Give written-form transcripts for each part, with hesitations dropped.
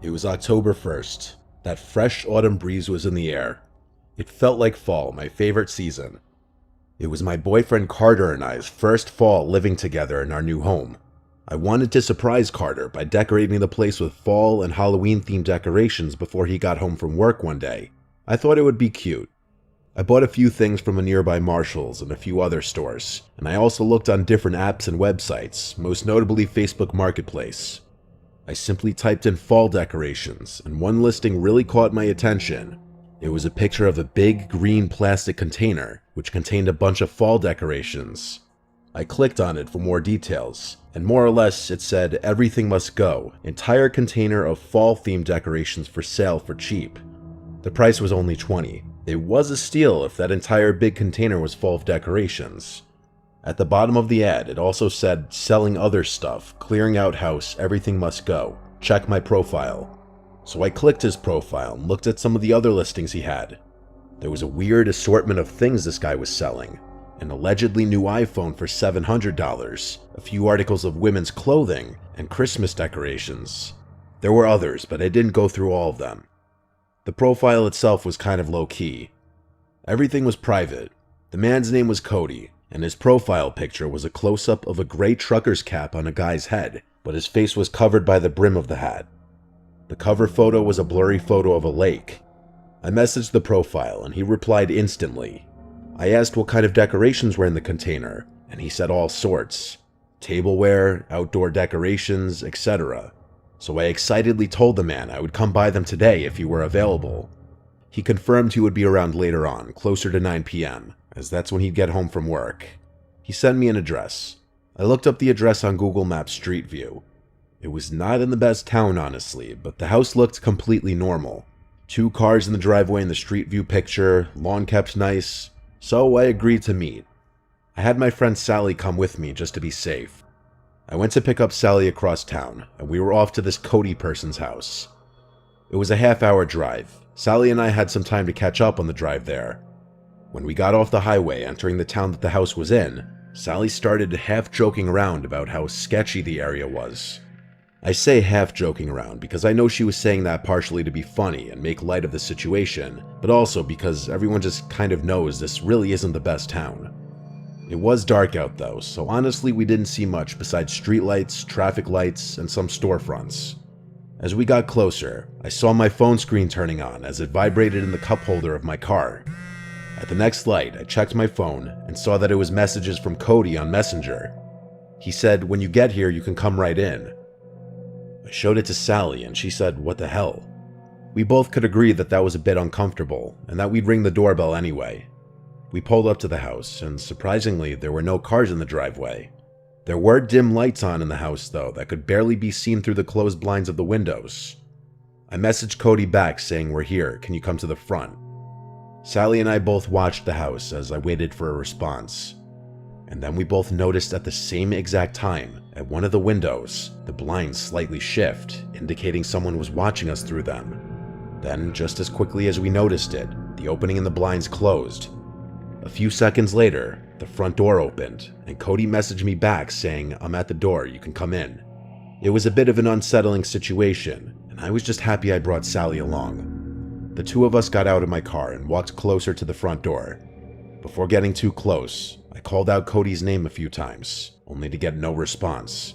It was October 1st. That fresh autumn breeze was in the air. It felt like fall, my favorite season. It was my boyfriend Carter and I's first fall living together in our new home. I wanted to surprise Carter by decorating the place with fall and Halloween-themed decorations before he got home from work one day. I thought it would be cute. I bought a few things from a nearby Marshall's and a few other stores, and I also looked on different apps and websites, most notably Facebook Marketplace. I simply typed in fall decorations, and one listing really caught my attention. It was a picture of a big green plastic container, which contained a bunch of fall decorations. I clicked on it for more details, and more or less it said everything must go, entire container of fall-themed decorations for sale for cheap. The price was only $20. It was a steal if that entire big container was full of decorations. At the bottom of the ad, it also said, selling other stuff, clearing out house, everything must go. Check my profile. So I clicked his profile and looked at some of the other listings he had. There was a weird assortment of things this guy was selling. An allegedly new iPhone for $700, a few articles of women's clothing, and Christmas decorations. There were others, but I didn't go through all of them. The profile itself was kind of low-key. Everything was private. The man's name was Cody, and his profile picture was a close-up of a gray trucker's cap on a guy's head, but his face was covered by the brim of the hat. The cover photo was a blurry photo of a lake. I messaged the profile, and he replied instantly. I asked what kind of decorations were in the container, and he said all sorts. Tableware, outdoor decorations, etc. So I excitedly told the man I would come by them today if he were available. He confirmed he would be around later on, closer to 9 p.m., as that's when he'd get home from work. He sent me an address. I looked up the address on Google Maps Street View. It was not in the best town, honestly, but the house looked completely normal. 2 cars in the driveway in the Street View picture, lawn kept nice, so I agreed to meet. I had my friend Sally come with me just to be safe. I went to pick up Sally across town, and we were off to this Cody person's house. It was a half-hour drive. Sally and I had some time to catch up on the drive there. When we got off the highway entering the town that the house was in, Sally started half joking around about how sketchy the area was. I say half joking around because I know she was saying that partially to be funny and make light of the situation, but also because everyone just kind of knows this really isn't the best town. It was dark out though, so honestly we didn't see much besides streetlights, traffic lights, and some storefronts. As we got closer, I saw my phone screen turning on as it vibrated in the cup holder of my car. At the next light, I checked my phone and saw that it was messages from Cody on Messenger. He said, "When you get here, you can come right in." I showed it to Sally and she said, "What the hell?" We both could agree that that was a bit uncomfortable and that we'd ring the doorbell anyway. We pulled up to the house, and surprisingly, there were no cars in the driveway. There were dim lights on in the house, though, that could barely be seen through the closed blinds of the windows. I messaged Cody back saying, "We're here, can you come to the front?" Sally and I both watched the house as I waited for a response. And then we both noticed at the same exact time, at one of the windows, the blinds slightly shift, indicating someone was watching us through them. Then, just as quickly as we noticed it, the opening in the blinds closed. A few seconds later, the front door opened, and Cody messaged me back saying, "I'm at the door, you can come in." It was a bit of an unsettling situation, and I was just happy I brought Sally along. The two of us got out of my car and walked closer to the front door. Before getting too close, I called out Cody's name a few times, only to get no response.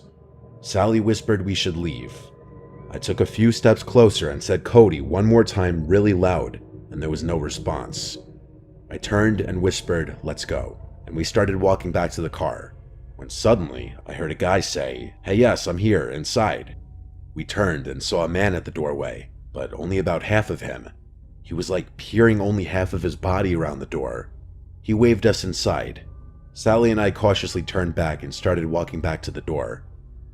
Sally whispered we should leave. I took a few steps closer and said "Cody" one more time really loud, and there was no response. I turned and whispered, "Let's go," and we started walking back to the car, when suddenly I heard a guy say, "Hey, yes, I'm here, inside." We turned and saw a man at the doorway, but only about half of him. He was like peering only half of his body around the door. He waved us inside. Sally and I cautiously turned back and started walking back to the door.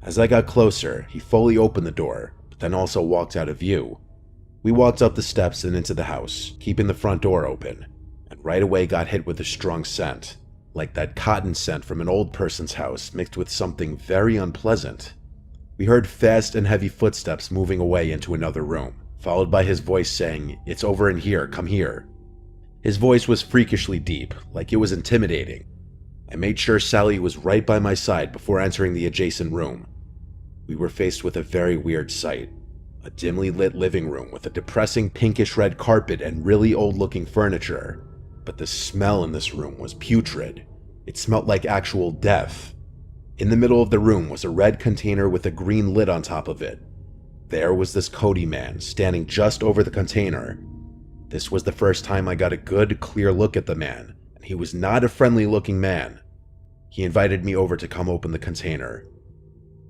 As I got closer, he fully opened the door, but then also walked out of view. We walked up the steps and into the house, keeping the front door open, and right away got hit with a strong scent, like that cotton scent from an old person's house mixed with something very unpleasant. We heard fast and heavy footsteps moving away into another room, followed by his voice saying, "It's over in here, come here." His voice was freakishly deep, like it was intimidating. I made sure Sally was right by my side before entering the adjacent room. We were faced with a very weird sight. A dimly lit living room with a depressing pinkish red carpet and really old looking furniture. But the smell in this room was putrid. It smelled like actual death. In the middle of the room was a red container with a green lid on top of it. There was this Cody man standing just over the container. This was the first time I got a good, clear look at the man, and he was not a friendly looking man. He invited me over to come open the container.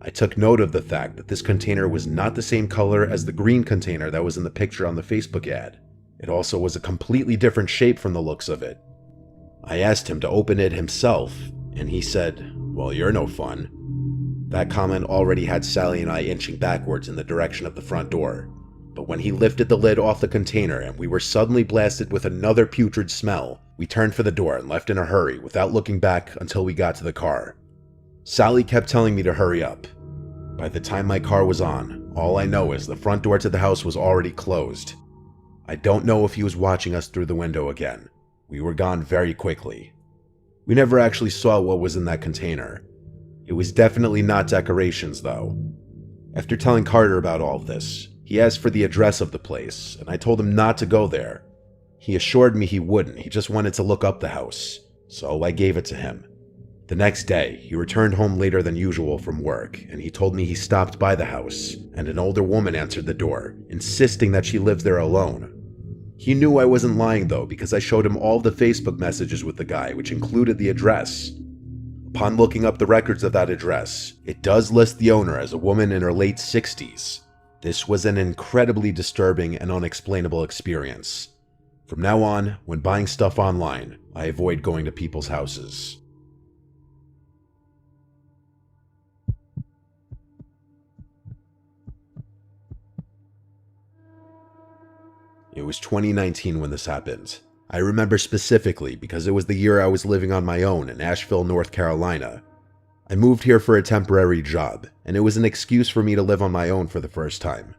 I took note of the fact that this container was not the same color as the green container that was in the picture on the Facebook ad. It also was a completely different shape from the looks of it. I asked him to open it himself, and he said, "Well, you're no fun." That comment already had Sally and I inching backwards in the direction of the front door. But when he lifted the lid off the container and we were suddenly blasted with another putrid smell, we turned for the door and left in a hurry without looking back until we got to the car. Sally kept telling me to hurry up. By the time my car was on, all I know is the front door to the house was already closed. I don't know if he was watching us through the window again. We were gone very quickly. We never actually saw what was in that container. It was definitely not decorations, though. After telling Carter about all of this, he asked for the address of the place, and I told him not to go there. He assured me he wouldn't, he just wanted to look up the house, so I gave it to him. The next day, he returned home later than usual from work, and he told me he stopped by the house, and an older woman answered the door, insisting that she lives there alone. He knew I wasn't lying though, because I showed him all the Facebook messages with the guy, which included the address. Upon looking up the records of that address, it does list the owner as a woman in her late 60s. This was an incredibly disturbing and unexplainable experience. From now on, when buying stuff online, I avoid going to people's houses. It was 2019 when this happened. I remember specifically because it was the year I was living on my own in Asheville, North Carolina. I moved here for a temporary job, and it was an excuse for me to live on my own for the first time.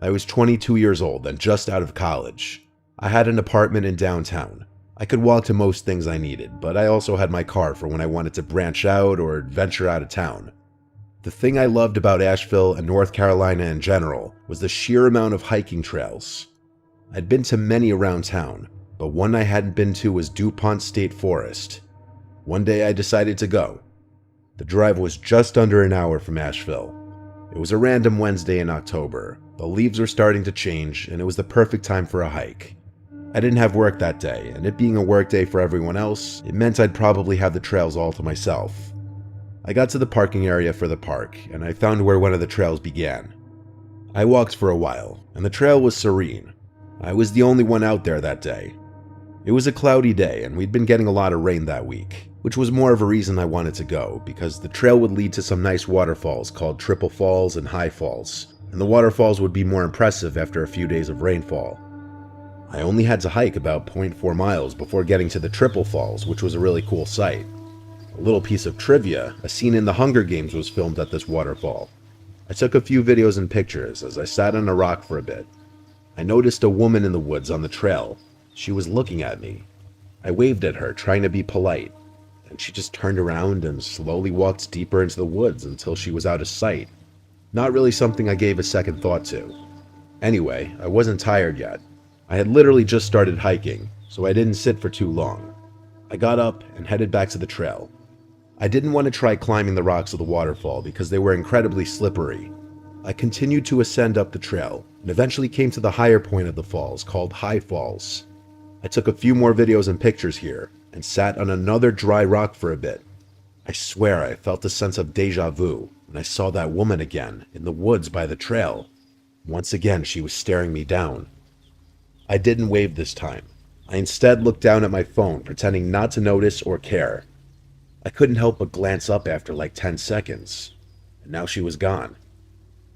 I was 22 years old and just out of college. I had an apartment in downtown. I could walk to most things I needed, but I also had my car for when I wanted to branch out or venture out of town. The thing I loved about Asheville and North Carolina in general was the sheer amount of hiking trails. I'd been to many around town, but one I hadn't been to was DuPont State Forest. One day I decided to go. The drive was just under an hour from Asheville. It was a random Wednesday in October. The leaves were starting to change, and it was the perfect time for a hike. I didn't have work that day, and it being a work day for everyone else, it meant I'd probably have the trails all to myself. I got to the parking area for the park, and I found where one of the trails began. I walked for a while, and the trail was serene. I was the only one out there that day. It was a cloudy day, and we'd been getting a lot of rain that week, which was more of a reason I wanted to go, because the trail would lead to some nice waterfalls called Triple Falls and High Falls, and the waterfalls would be more impressive after a few days of rainfall. I only had to hike about 0.4 miles before getting to the Triple Falls, which was a really cool sight. A little piece of trivia, a scene in the Hunger Games was filmed at this waterfall. I took a few videos and pictures as I sat on a rock for a bit. I noticed a woman in the woods on the trail. She was looking at me. I waved at her, trying to be polite, and she just turned around and slowly walked deeper into the woods until she was out of sight. Not really something I gave a second thought to. Anyway, I wasn't tired yet. I had literally just started hiking, so I didn't sit for too long. I got up and headed back to the trail. I didn't want to try climbing the rocks of the waterfall because they were incredibly slippery. I continued to ascend up the trail and eventually came to the higher point of the falls called High Falls. I took a few more videos and pictures here and sat on another dry rock for a bit. I swear I felt a sense of deja vu when I saw that woman again in the woods by the trail. Once again, she was staring me down. I didn't wave this time. I instead looked down at my phone, pretending not to notice or care. I couldn't help but glance up after like 10 seconds, and now she was gone.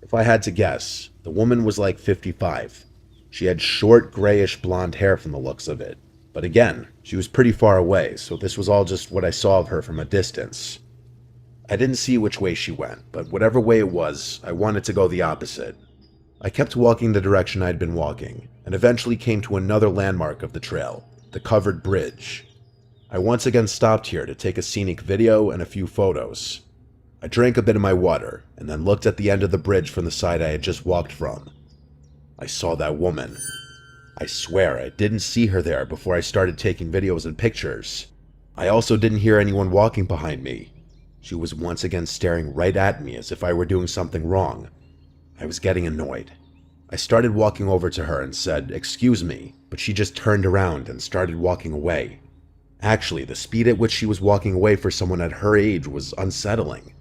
If I had to guess, the woman was like 55. She had short, grayish blonde hair from the looks of it. But again, she was pretty far away, so this was all just what I saw of her from a distance. I didn't see which way she went, but whatever way it was, I wanted to go the opposite. I kept walking the direction I'd been walking, and eventually came to another landmark of the trail, the covered bridge. I once again stopped here to take a scenic video and a few photos. I drank a bit of my water, and then looked at the end of the bridge from the side I had just walked from. I saw that woman. I swear I didn't see her there before I started taking videos and pictures. I also didn't hear anyone walking behind me. She was once again staring right at me as if I were doing something wrong. I was getting annoyed. I started walking over to her and said, "Excuse me," but she just turned around and started walking away. Actually, the speed at which she was walking away for someone at her age was unsettling.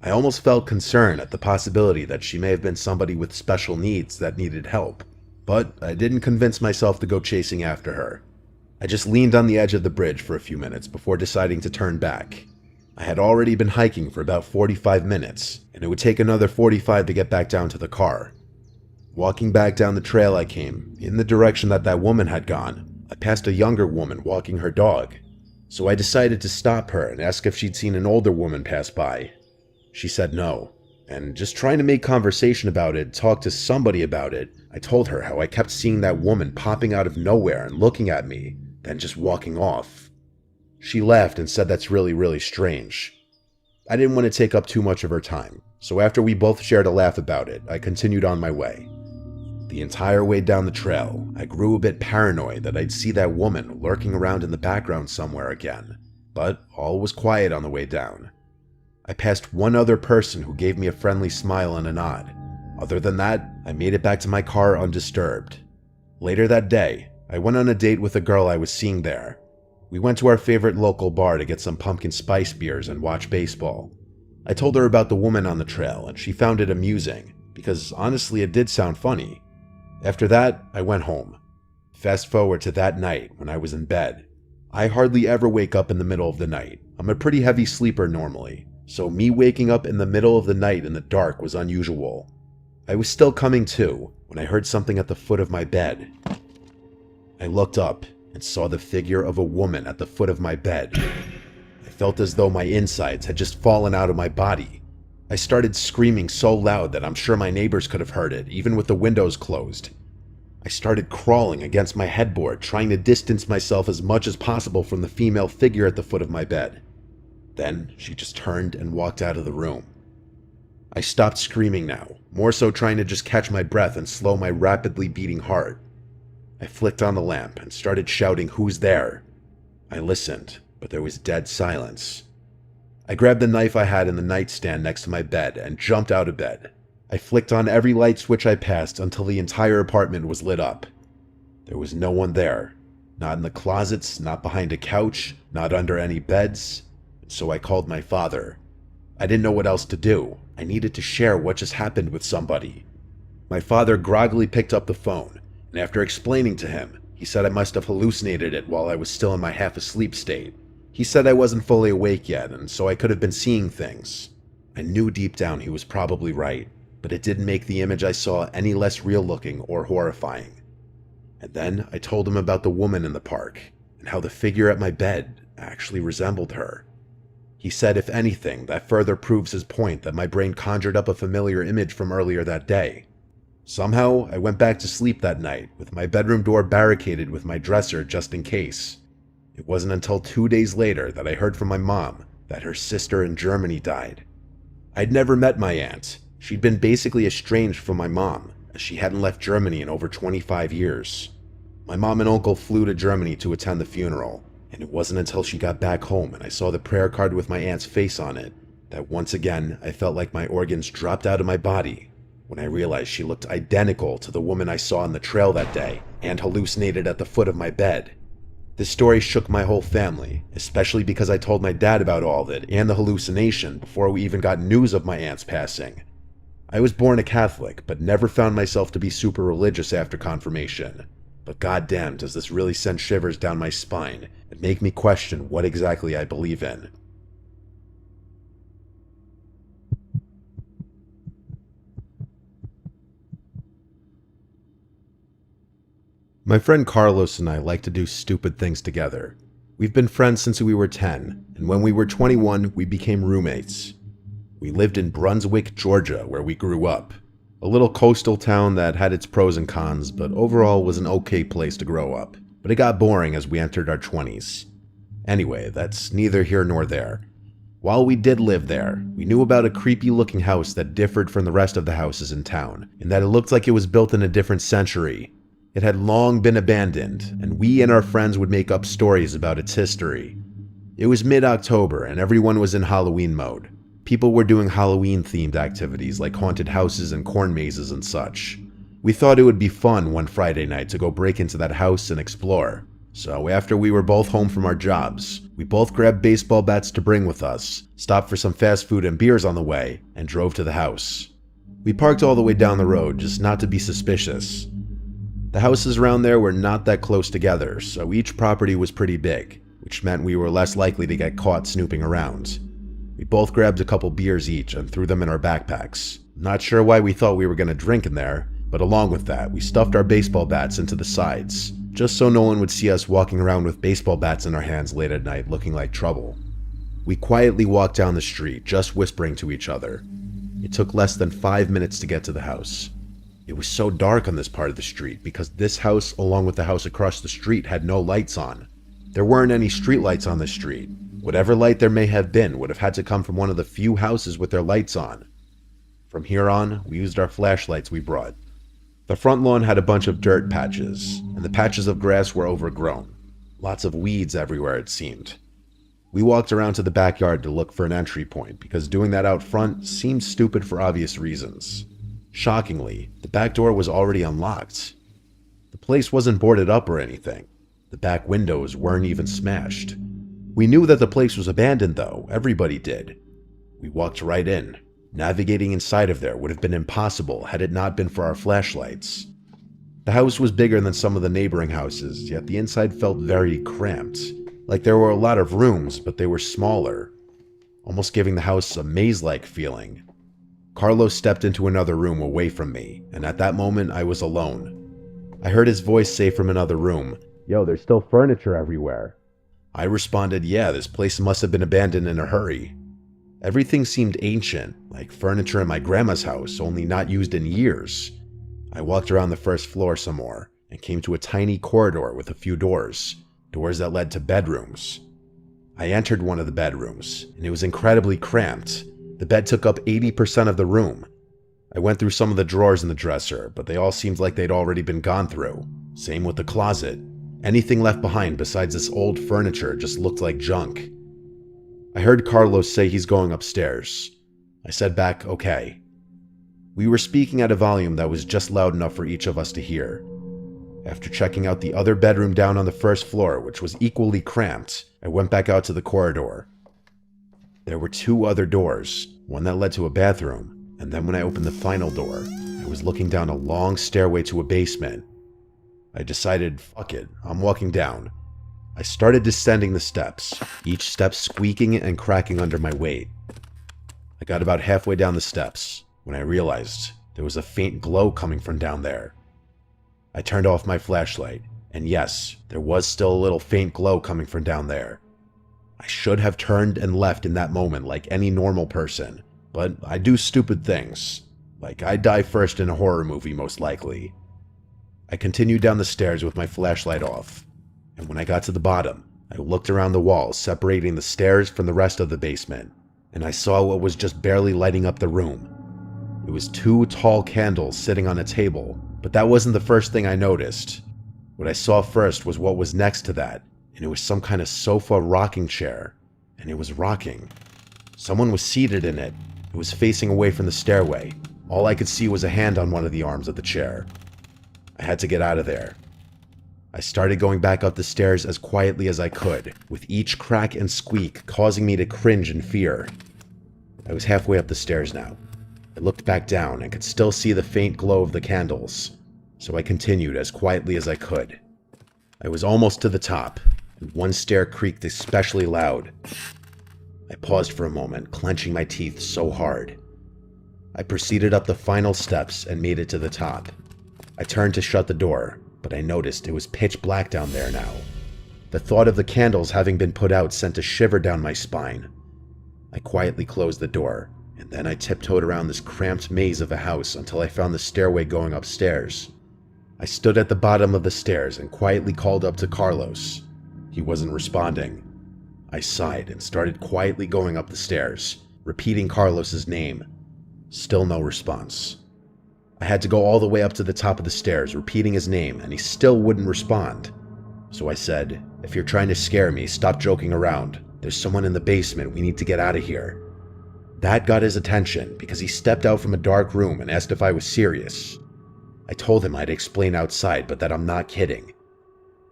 I almost felt concern at the possibility that she may have been somebody with special needs that needed help, but I didn't convince myself to go chasing after her. I just leaned on the edge of the bridge for a few minutes before deciding to turn back. I had already been hiking for about 45 minutes, and it would take another 45 to get back down to the car. Walking back down the trail I came, in the direction that woman had gone, I passed a younger woman walking her dog, so I decided to stop her and ask if she'd seen an older woman pass by. She said no, and just trying to make conversation about it, talk to somebody about it, I told her how I kept seeing that woman popping out of nowhere and looking at me, then just walking off. She laughed and said that's really strange. I didn't want to take up too much of her time, so after we both shared a laugh about it, I continued on my way. The entire way down the trail, I grew a bit paranoid that I'd see that woman lurking around in the background somewhere again, but all was quiet on the way down. I passed one other person who gave me a friendly smile and a nod. Other than that, I made it back to my car undisturbed. Later that day, I went on a date with a girl I was seeing there. We went to our favorite local bar to get some pumpkin spice beers and watch baseball. I told her about the woman on the trail, and she found it amusing, because honestly it did sound funny. After that, I went home. Fast forward to that night when I was in bed. I hardly ever wake up in the middle of the night. I'm a pretty heavy sleeper normally, so me waking up in the middle of the night in the dark was unusual. I was still coming to when I heard something at the foot of my bed. I looked up and saw the figure of a woman at the foot of my bed. I felt as though my insides had just fallen out of my body. I started screaming so loud that I'm sure my neighbors could have heard it, even with the windows closed. I started crawling against my headboard, trying to distance myself as much as possible from the female figure at the foot of my bed. Then she just turned and walked out of the room. I stopped screaming now, more so trying to just catch my breath and slow my rapidly beating heart. I flicked on the lamp and started shouting, "Who's there?" I listened, but there was dead silence. I grabbed the knife I had in the nightstand next to my bed and jumped out of bed. I flicked on every light switch I passed until the entire apartment was lit up. There was no one there, not in the closets, not behind a couch, not under any beds, so I called my father. I didn't know what else to do. I needed to share what just happened with somebody. My father groggily picked up the phone, and after explaining to him, he said I must have hallucinated it while I was still in my half-asleep state. He said I wasn't fully awake yet, and so I could have been seeing things. I knew deep down he was probably right, but it didn't make the image I saw any less real-looking or horrifying. And then I told him about the woman in the park, and how the figure at my bed actually resembled her. He said, if anything, that further proves his point that my brain conjured up a familiar image from earlier that day. Somehow, I went back to sleep that night, with my bedroom door barricaded with my dresser just in case. It wasn't until 2 days later that I heard from my mom that her sister in Germany died. I'd never met my aunt. She'd been basically estranged from my mom, as she hadn't left Germany in over 25 years. My mom and uncle flew to Germany to attend the funeral, and it wasn't until she got back home and I saw the prayer card with my aunt's face on it that once again I felt like my organs dropped out of my body when I realized she looked identical to the woman I saw on the trail that day and hallucinated at the foot of my bed. This story shook my whole family, especially because I told my dad about all of it and the hallucination before we even got news of my aunt's passing. I was born a Catholic, but never found myself to be super religious after confirmation. But goddamn, does this really send shivers down my spine and make me question what exactly I believe in. My friend Carlos and I like to do stupid things together. We've been friends since we were 10, and when we were 21, we became roommates. We lived in Brunswick, Georgia, where we grew up. A little coastal town that had its pros and cons, but overall was an okay place to grow up. But it got boring as we entered our 20s. Anyway, that's neither here nor there. While we did live there, we knew about a creepy-looking house that differed from the rest of the houses in town, in that it looked like it was built in a different century. It had long been abandoned, and we and our friends would make up stories about its history. It was mid-October, and everyone was in Halloween mode. People were doing Halloween-themed activities like haunted houses and corn mazes and such. We thought it would be fun one Friday night to go break into that house and explore. So after we were both home from our jobs, we both grabbed baseball bats to bring with us, stopped for some fast food and beers on the way, and drove to the house. We parked all the way down the road just not to be suspicious. The houses around there were not that close together, so each property was pretty big, which meant we were less likely to get caught snooping around. We both grabbed a couple beers each and threw them in our backpacks. Not sure why we thought we were going to drink in there, but along with that, we stuffed our baseball bats into the sides, just so no one would see us walking around with baseball bats in our hands late at night looking like trouble. We quietly walked down the street, just whispering to each other. It took less than 5 minutes to get to the house. It was so dark on this part of the street because this house, along with the house across the street, had no lights on. There weren't any streetlights on the street. Whatever light there may have been would have had to come from one of the few houses with their lights on. From here on, we used our flashlights we brought. The front lawn had a bunch of dirt patches, and the patches of grass were overgrown. Lots of weeds everywhere, it seemed. We walked around to the backyard to look for an entry point because doing that out front seemed stupid for obvious reasons. Shockingly, the back door was already unlocked. The place wasn't boarded up or anything. The back windows weren't even smashed. We knew that the place was abandoned though, everybody did. We walked right in. Navigating inside of there would have been impossible had it not been for our flashlights. The house was bigger than some of the neighboring houses, yet the inside felt very cramped. Like there were a lot of rooms, but they were smaller, almost giving the house a maze-like feeling. Carlos stepped into another room away from me, and at that moment I was alone. I heard his voice say from another room, "Yo, there's still furniture everywhere." I responded, "Yeah, this place must have been abandoned in a hurry." Everything seemed ancient, like furniture in my grandma's house, only not used in years. I walked around the first floor some more, and came to a tiny corridor with a few doors that led to bedrooms. I entered one of the bedrooms, and it was incredibly cramped. The bed took up 80% of the room. I went through some of the drawers in the dresser, but they all seemed like they'd already been gone through. Same with the closet. Anything left behind besides this old furniture just looked like junk. I heard Carlos say he's going upstairs. I said back, okay. We were speaking at a volume that was just loud enough for each of us to hear. After checking out the other bedroom down on the first floor, which was equally cramped, I went back out to the corridor. There were 2 other doors, one that led to a bathroom, and then when I opened the final door, I was looking down a long stairway to a basement. I decided, fuck it, I'm walking down. I started descending the steps, each step squeaking and cracking under my weight. I got about halfway down the steps when I realized there was a faint glow coming from down there. I turned off my flashlight, and yes, there was still a little faint glow coming from down there. I should have turned and left in that moment like any normal person, but I do stupid things. Like I die first in a horror movie most likely. I continued down the stairs with my flashlight off, and when I got to the bottom, I looked around the walls separating the stairs from the rest of the basement, and I saw what was just barely lighting up the room. It was 2 tall candles sitting on a table, but that wasn't the first thing I noticed. What I saw first was what was next to that, and it was some kind of sofa rocking chair, and it was rocking. Someone was seated in it. It was facing away from the stairway. All I could see was a hand on one of the arms of the chair. I had to get out of there. I started going back up the stairs as quietly as I could, with each crack and squeak causing me to cringe in fear. I was halfway up the stairs now. I looked back down and could still see the faint glow of the candles, so I continued as quietly as I could. I was almost to the top, and one stair creaked especially loud. I paused for a moment, clenching my teeth so hard. I proceeded up the final steps and made it to the top. I turned to shut the door, but I noticed it was pitch black down there now. The thought of the candles having been put out sent a shiver down my spine. I quietly closed the door, and then I tiptoed around this cramped maze of a house until I found the stairway going upstairs. I stood at the bottom of the stairs and quietly called up to Carlos. He wasn't responding. I sighed and started quietly going up the stairs, repeating Carlos's name. Still no response. I had to go all the way up to the top of the stairs, repeating his name, and he still wouldn't respond. So I said, "If you're trying to scare me, stop joking around. There's someone in the basement. We need to get out of here." That got his attention because he stepped out from a dark room and asked if I was serious. I told him I'd explain outside, but that I'm not kidding.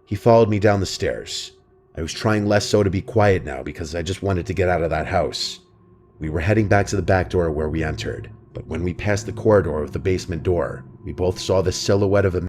He followed me down the stairs. I was trying less so to be quiet now because I just wanted to get out of that house. We were heading back to the back door where we entered, but when we passed the corridor of the basement door, we both saw the silhouette of a